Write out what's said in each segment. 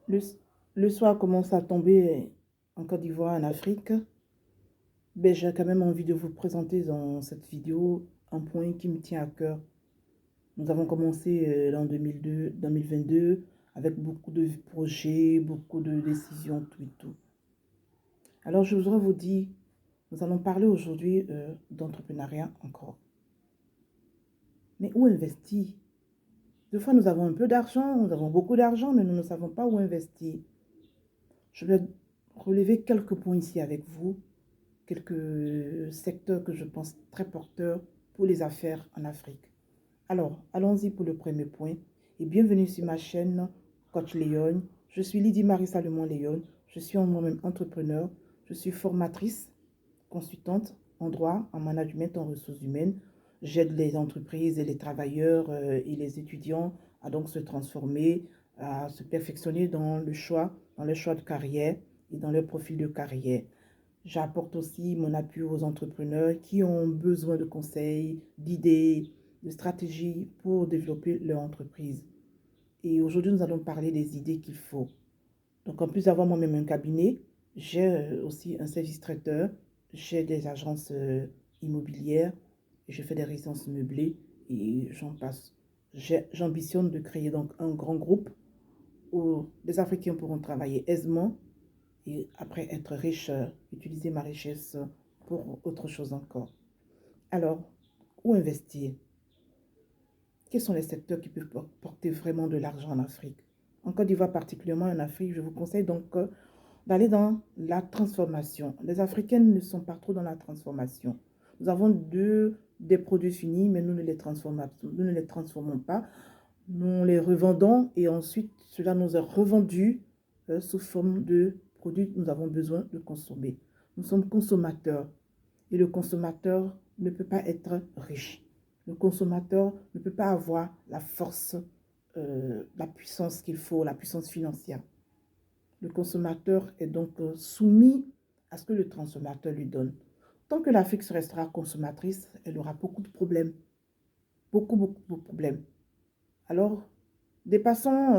Le, le soir commence à tomber en Côte d'Ivoire, en Afrique. J'ai quand même envie de vous présenter dans cette vidéo un point qui me tient à cœur. Nous avons commencé en 2022 avec beaucoup de projets, beaucoup de décisions, tout et tout. Alors je voudrais vous dire, nous allons parler aujourd'hui d'entrepreneuriat encore. Mais où investir? Des fois, nous avons un peu d'argent, nous avons beaucoup d'argent, mais nous ne savons pas où investir. Je vais relever quelques points ici avec vous, quelques secteurs que je pense très porteurs pour les affaires en Afrique. Alors, allons-y pour le premier point. Et bienvenue sur ma chaîne Coach Léon. Je suis Lydie Marie Salomon Léon. Je suis moi-même entrepreneur. Je suis formatrice, consultante en droit, en management, en ressources humaines. J'aide les entreprises et les travailleurs et les étudiants à donc se transformer, à se perfectionner dans le choix de carrière et dans leur profil de carrière. J'apporte aussi mon appui aux entrepreneurs qui ont besoin de conseils, d'idées, de stratégies pour développer leur entreprise. Et aujourd'hui, nous allons parler des idées qu'il faut. Donc, en plus d'avoir moi-même un cabinet, j'ai aussi un service traiteur, j'ai des agences immobilières, je fais des résidences meublées et j'en passe. J'ambitionne de créer donc un grand groupe où les Africains pourront travailler aisément et après être riche, utiliser ma richesse pour autre chose encore. Alors, où investir? Quels sont les secteurs qui peuvent porter vraiment de l'argent en Afrique? En Côte d'Ivoire, particulièrement en Afrique, je vous conseille donc d'aller dans la transformation. Les Africaines ne sont pas trop dans la transformation. Nous avons des produits finis, mais nous ne les transformons pas. Nous les revendons et ensuite cela nous est revendu sous forme de produits que nous avons besoin de consommer. Nous sommes consommateurs et le consommateur ne peut pas être riche. Le consommateur ne peut pas avoir la force, la puissance qu'il faut, la puissance financière. Le consommateur est donc soumis à ce que le transformateur lui donne. Tant que l'Afrique restera consommatrice, elle aura beaucoup de problèmes. Beaucoup de problèmes. Alors, dépassons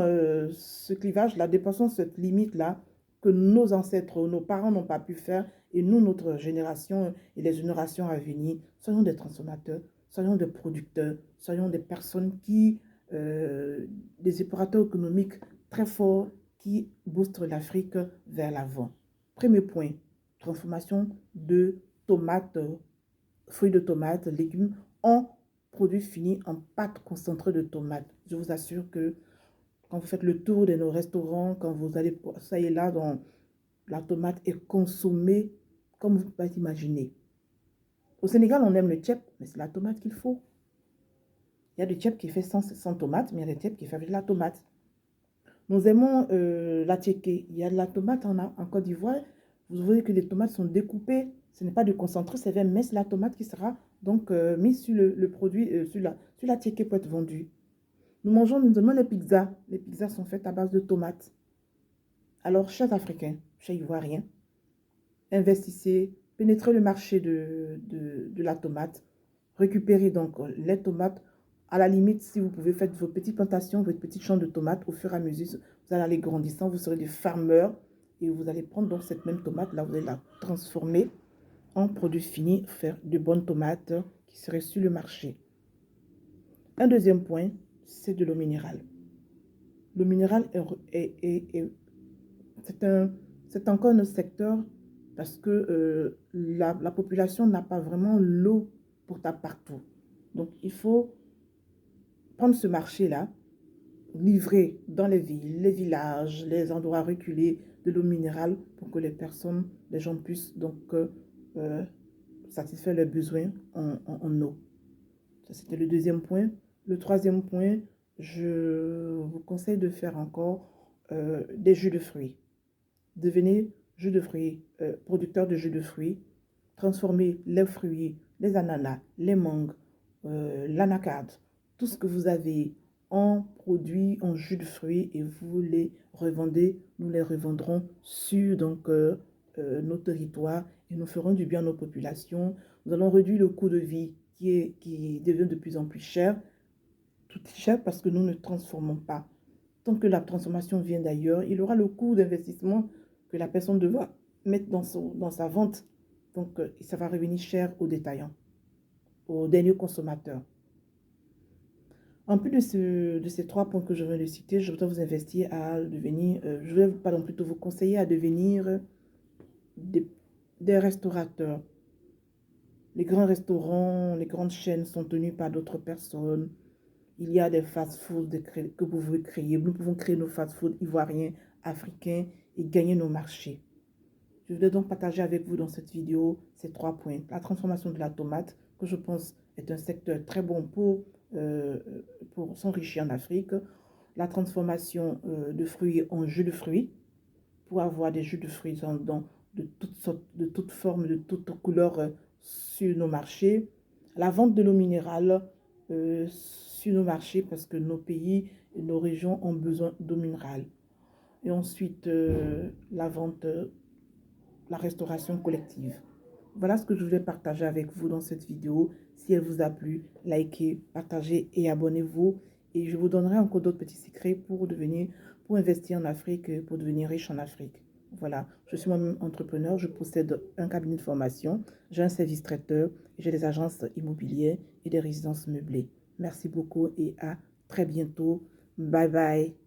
ce clivage-là, dépassons cette limite-là que nos ancêtres, nos parents n'ont pas pu faire et nous, notre génération et les générations à venir, soyons des transformateurs, soyons des producteurs, soyons des personnes des opérateurs économiques très forts qui boostent l'Afrique vers l'avant. Premier point, transformation de tomates, fruits de tomates, légumes en produits finis en pâte concentrée de tomates. Je vous assure que quand vous faites le tour de nos restaurants, quand vous allez, ça y est là, dans, la tomate est consommée comme vous pouvez imaginer. Au Sénégal, on aime le tchèp, mais c'est la tomate qu'il faut. Il y a du tchèp qui fait sans tomate, mais il y a des tchèp qui fait avec la tomate. Nous aimons la tchéké. Il y a de la tomate en Côte d'Ivoire. Vous voyez que les tomates sont découpées. Ce n'est pas du concentré, c'est vrai, mais c'est la tomate qui sera donc mise sur le produit, sur la tchéké pour être vendue. Nous aimons les pizzas. Les pizzas sont faites à base de tomates. Alors, chers Africains, chers Ivoiriens, investissez, pénétrez le marché de la tomate, récupérez donc les tomates. À la limite, si vous pouvez faire vos petites plantations, vos petits champs de tomates, au fur et à mesure, vous allez aller grandissant, vous serez des farmers et vous allez prendre donc cette même tomate, là, vous allez la transformer en produit fini, faire de bonnes tomates qui seraient sur le marché. Un deuxième point, c'est de l'eau minérale. L'eau minérale c'est encore un secteur parce que la population n'a pas vraiment l'eau pour partout. Donc, il faut prendre ce marché-là, livrer dans les villes, les villages, les endroits reculés de l'eau minérale pour que les gens puissent donc satisfaire leurs besoins en eau. Ça, c'était le deuxième point. Le troisième point, je vous conseille de faire encore des jus de fruits. Devenez jus de fruits, producteur de jus de fruits. Transformez les fruits, les ananas, les mangues, l'anacarde, tout ce que vous avez en produits, en jus de fruits et vous les revendez. Nous les revendrons sur donc, nos territoires et nous ferons du bien à nos populations. Nous allons réduire le coût de vie qui devient de plus en plus cher. Tout est cher parce que nous ne transformons pas. tant que la transformation vient d'ailleurs, il aura le coût d'investissement que la personne devra mettre dans sa vente. Donc, ça va revenir cher aux détaillants, aux derniers consommateurs. En plus de ces 3 points que je viens de citer, je voudrais vous investir à devenir, je vais pardon, plutôt vous conseiller à devenir des restaurateurs. Les grands restaurants, les grandes chaînes sont tenues par d'autres personnes. Il y a des fast-foods que vous pouvez créer. Nous pouvons créer nos fast-foods ivoiriens, africains et gagner nos marchés. Je voulais donc partager avec vous dans cette vidéo ces 3 points. La transformation de la tomate, que je pense est un secteur très bon pour s'enrichir en Afrique. La transformation de fruits en jus de fruits, pour avoir des jus de fruits de toutes sortes, de toutes formes, de toutes couleurs sur nos marchés. La vente de l'eau minérale sur nos marchés parce que nos pays et nos régions ont besoin d'eau minérale. Et ensuite, la vente, la restauration collective. Voilà ce que je voulais partager avec vous dans cette vidéo. Si elle vous a plu, likez, partagez et abonnez-vous. Et je vous donnerai encore d'autres petits secrets pour investir en Afrique, pour devenir riche en Afrique. Voilà, je suis moi-même entrepreneur, je possède un cabinet de formation, j'ai un service traiteur, j'ai des agences immobilières et des résidences meublées. Merci beaucoup et à très bientôt. Bye bye.